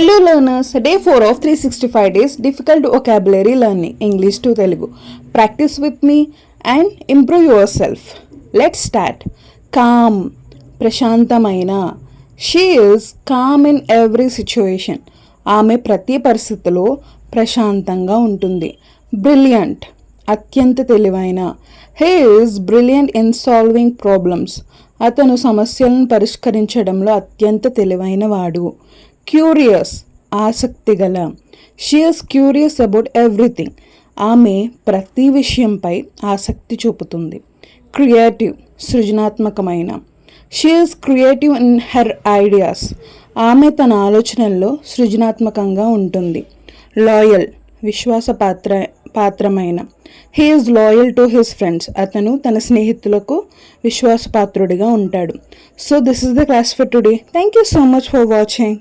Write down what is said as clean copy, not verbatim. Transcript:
Hello learners, day 4 of 365 days difficult vocabulary learning English to Telugu. Practice with me and improve yourself. Let's start. Calm, ప్రశాంతమైన. She is calm in every situation. ఆమె ప్రతి పరిస్థితిలో ప్రశాంతంగా ఉంటుంది. Brilliant, అత్యంత తెలివైన. He is brilliant in solving problems. అతను సమస్యలను పరిష్కరించడంలో అత్యంత తెలివైన వాడు. క్యూరియస్, ఆసక్తి గల. She is curious about everything. ఆమె ప్రతి విషయంపై ఆసక్తి చూపుతుంది. క్రియేటివ్, సృజనాత్మకమైన. She is creative in her ideas. ఆమె తన ఆలోచనల్లో సృజనాత్మకంగా ఉంటుంది. లాయల్, విశ్వాసపాత్రమైన. He is loyal to his friends. అతను తన స్నేహితులకు విశ్వాసపాత్రుడిగా ఉంటాడు. So this is the class for today. Thank you so much for watching.